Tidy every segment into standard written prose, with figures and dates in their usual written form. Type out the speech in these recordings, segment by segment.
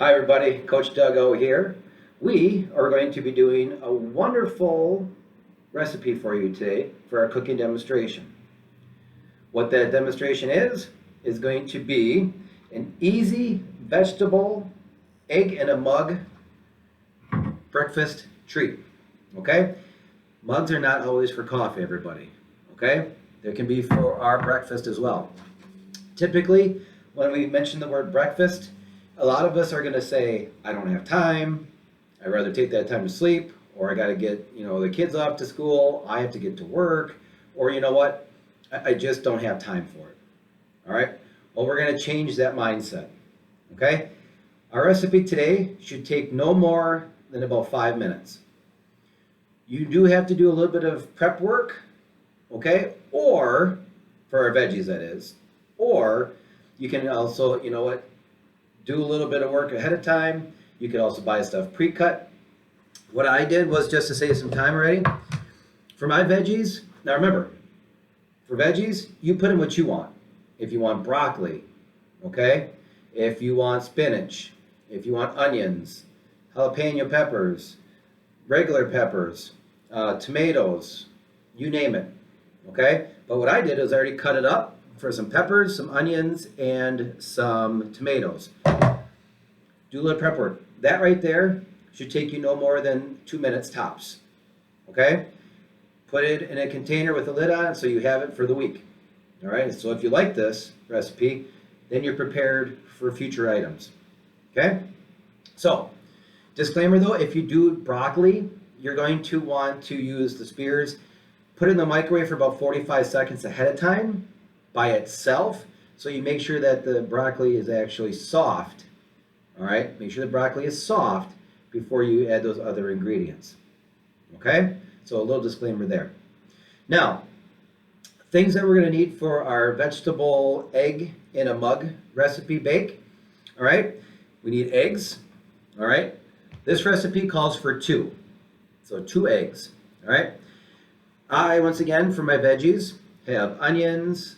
Hi everybody, Coach Doug O here. We are going to be doing a wonderful recipe for you today for our cooking demonstration. What that demonstration is going to be an easy vegetable egg in a mug breakfast treat. Okay? Mugs are not always for coffee, everybody. Okay? They can be for our breakfast as well. Typically, when we mention the word breakfast, a lot of us are going to say, I don't have time. I'd rather take that time to sleep, or I got to get, the kids off to school. I have to get to work, or you know what? I just don't have time for it. All right? Well, we're going to change that mindset. Okay? Our recipe today should take no more than about 5 minutes. You do have to do a little bit of prep work, okay? Or, for our veggies that is, or you can also, do a little bit of work ahead of time. You can also buy stuff pre-cut. What I did was just to save some time already. For my veggies, now remember, for veggies, you put in what you want. If you want broccoli, okay? If you want spinach, if you want onions, jalapeno peppers, regular peppers, tomatoes, you name it, okay? But what I did is I already cut it up for some peppers, some onions, and some tomatoes. Do a little prep work. That right there should take you no more than 2 minutes tops. Okay? Put it in a container with a lid on it so you have it for the week. All right? So if you like this recipe, then you're prepared for future items. Okay? So, disclaimer though, if you do broccoli, you're going to want to use the spears. Put it in the microwave for about 45 seconds ahead of time by itself, so you make sure that the broccoli is actually soft. All right, make sure the broccoli is soft before you add those other ingredients. Okay, so a little disclaimer there. Now, things that we're going to need for our vegetable egg in a mug recipe bake. All right, we need eggs. All right, this recipe calls for 2, so 2 eggs. All right, once again, for my veggies, have onions,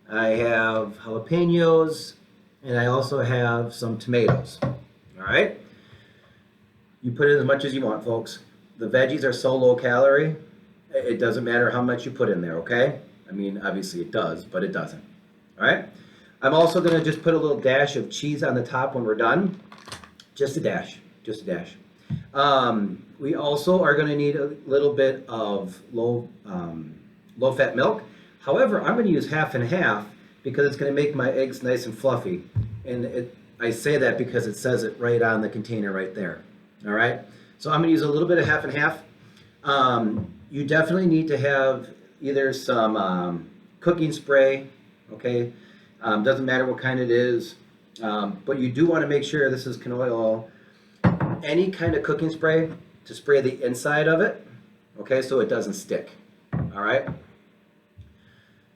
I have jalapenos, and I also have some tomatoes. All right? You put in as much as you want, folks. The veggies are so low calorie, it doesn't matter how much you put in there, okay? I mean, obviously it does, but it doesn't. All right? I'm also going to just put a little dash of cheese on the top when we're done. Just a dash. Just a dash. We also are going to need a little bit of low-fat milk. However, I'm going to use half and half because it's going to make my eggs nice and fluffy. And I say that because it says it right on the container right there. All right? So I'm going to use a little bit of half and half. You definitely need to have either some cooking spray, okay? Doesn't matter what kind it is. But you do want to make sure this is canola oil. Any kind of cooking spray to spray the inside of it, okay, so it doesn't stick. All right?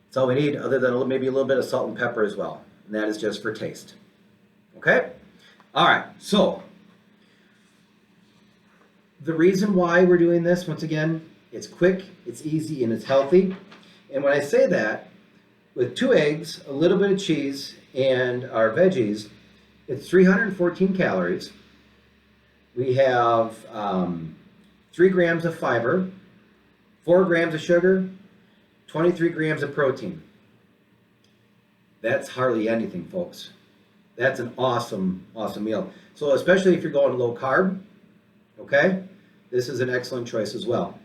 That's all we need, other than maybe a little bit of salt and pepper as well. And that is just for taste. Okay? All right, so the reason why we're doing this, once again, it's quick, it's easy, and it's healthy. And when I say that, with 2 eggs, a little bit of cheese, and our veggies, it's 314 calories. We have 3 grams of fiber, 4 grams of sugar, 23 grams of protein. That's hardly anything, folks. That's an awesome, awesome meal. So especially if you're going low carb, okay, this is an excellent choice as well.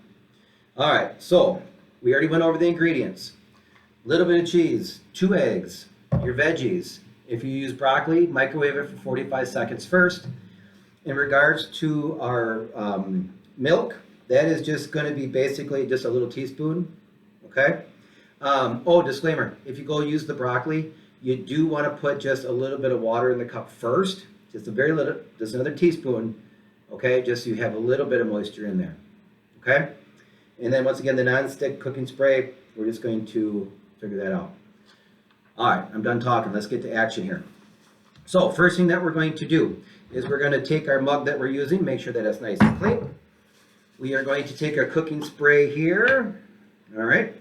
All right, so we already went over the ingredients. A little bit of cheese, 2 eggs, your veggies. If you use broccoli, microwave it for 45 seconds first. In regards to our milk, that is just going to be basically just a little teaspoon. Okay. Disclaimer, if you go use the broccoli, you do want to put just a little bit of water in the cup first, just a very little, just another teaspoon, okay, just so you have a little bit of moisture in there, okay? And then once again, the non-stick cooking spray, we're just going to figure that out. All right, I'm done talking. Let's get to action here. So first thing that we're going to do is we're going to take our mug that we're using, make sure that it's nice and clean. We are going to take our cooking spray here, all right?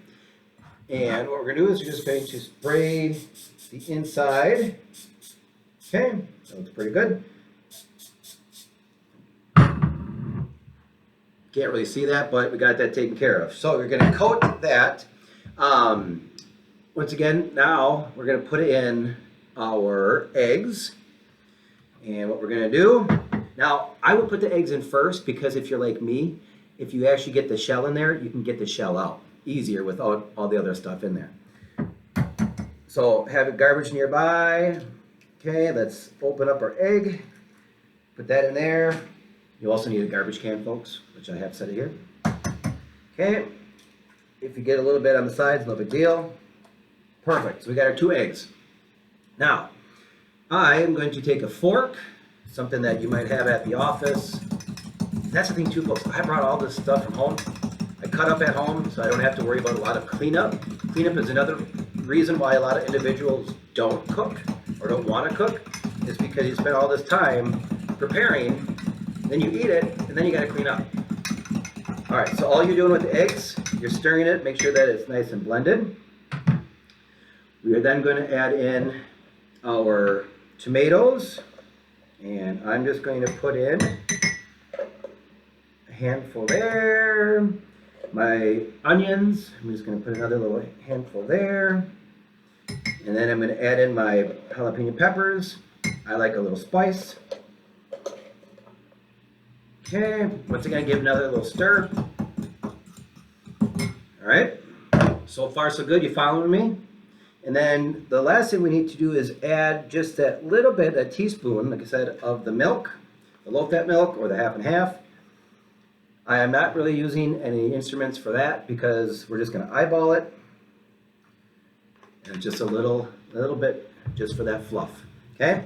And what we're going to do is we're just going to spray the inside. Okay, that looks pretty good. Can't really see that, but we got that taken care of. So we're gonna coat that. Once again, now we're gonna put in our eggs. And what we're gonna do, now I would put the eggs in first because if you're like me, if you actually get the shell in there, you can get the shell out easier without all the other stuff in there. So have a garbage nearby. Okay, let's open up our egg. Put that in there. You also need a garbage can, folks, which I have set here. Okay, if you get a little bit on the sides, no big deal. Perfect, so we got our 2 eggs. Now, I am going to take a fork, something that you might have at the office. That's the thing too, folks. I brought all this stuff from home. I cut up at home, so I don't have to worry about a lot of cleanup. Cleanup is another reason why a lot of individuals don't cook or don't want to cook, is because you spend all this time preparing, then you eat it, and then you got to clean up. All right, so all you're doing with the eggs, you're stirring it, make sure that it's nice and blended. We are then going to add in our tomatoes, and I'm just going to put in a handful there. My onions, I'm just going to put another little handful there. And then I'm going to add in my jalapeno peppers. I like a little spice. Okay, once again, give another little stir. All right, so far so good. You following me? And then the last thing we need to do is add just that little bit, a teaspoon, like I said, of the milk, the low-fat milk or the half and half. I am not really using any instruments for that because we're just going to eyeball it. And just a little bit just for that fluff. Okay?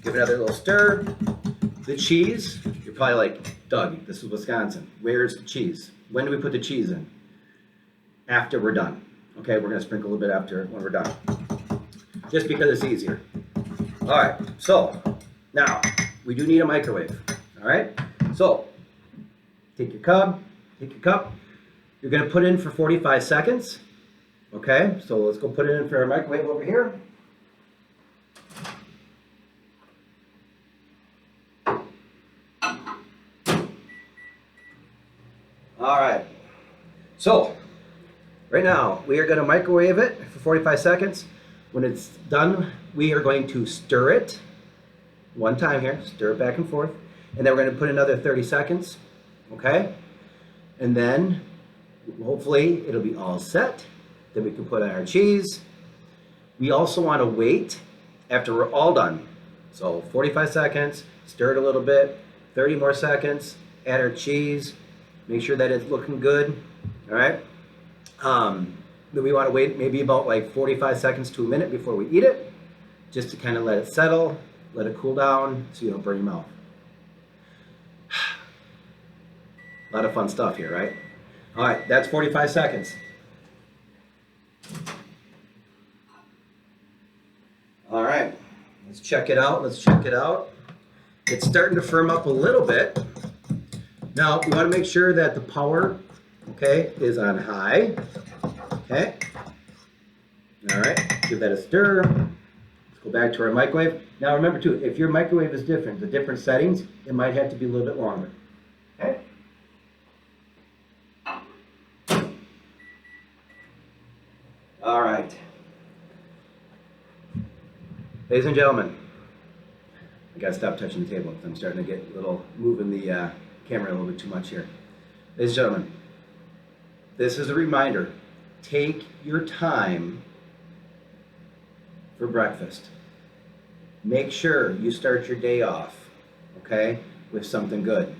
Give it another little stir. The cheese, you're probably like, Doug, this is Wisconsin. Where's the cheese? When do we put the cheese in? After we're done. Okay, we're going to sprinkle a little bit after when we're done. Just because it's easier. All right, so now we do need a microwave. All right, so take your cup. You're going to put in for 45 seconds. Okay, so let's go put it in for our microwave over here. All right, so right now we are going to microwave it for 45 seconds. When it's done, we are going to stir it one time here, stir it back and forth, and then we're going to put another 30 seconds, okay? And then hopefully it'll be all set. Then we can put on our cheese. We also want to wait after we're all done. So 45 seconds, stir it a little bit, 30 more seconds, add our cheese, make sure that it's looking good, all right? Then we want to wait maybe about like 45 seconds to a minute before we eat it, just to kind of let it settle, let it cool down so you don't burn your mouth. A lot of fun stuff here, right? All right, that's 45 seconds. All right, let's check it out. It's starting to firm up a little bit. Now, we want to make sure that the power, okay, is on high. Okay. All right, give that a stir. Let's go back to our microwave. Now remember too, if your microwave is different, the different settings, it might have to be a little bit longer. Okay. All right. Ladies and gentlemen, I gotta stop touching the table. I'm starting to get a little, moving the camera a little bit too much here. Ladies and gentlemen, this is a reminder. Take your time for breakfast. Make sure you start your day off, okay, with something good.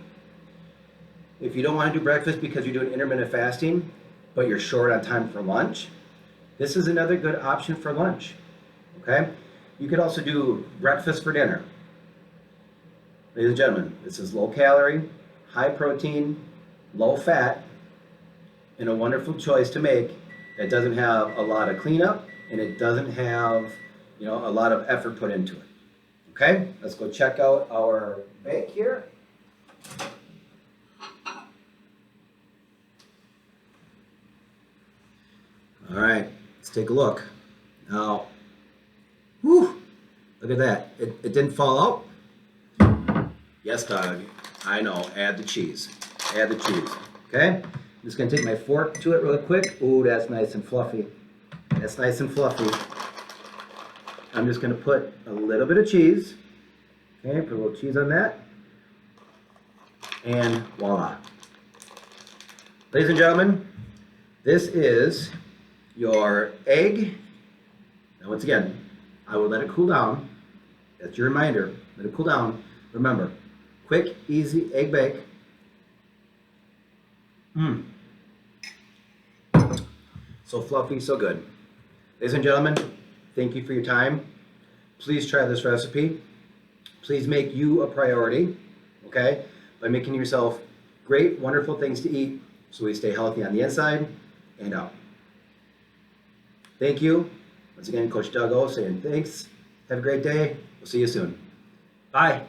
If you don't want to do breakfast because you're doing intermittent fasting, but you're short on time for lunch, this is another good option for lunch, okay? You could also do breakfast for dinner. Ladies and gentlemen, this is low calorie, high protein, low fat, and a wonderful choice to make that doesn't have a lot of cleanup and it doesn't have, a lot of effort put into it. Okay, let's go check out our bake here. All right, let's take a look. Now, whew, look at that. It didn't fall out. Yes, Doug, I know, add the cheese. add the cheese. Okay? I'm just gonna take my fork to it really quick. Ooh, that's nice and fluffy. That's nice and fluffy. I'm just gonna put a little bit of cheese. Okay, put a little cheese on that. And voila. Ladies and gentlemen, this is your egg. Now once again, I will let it cool down. That's your reminder. Let it cool down. Remember, quick, easy egg bake. So fluffy, so good. Ladies and gentlemen, thank you for your time. Please try this recipe. Please make you a priority, okay? By making yourself great, wonderful things to eat so we stay healthy on the inside and out. Thank you. Once again, Coach Doug O saying thanks. Have a great day. We'll see you soon. Bye.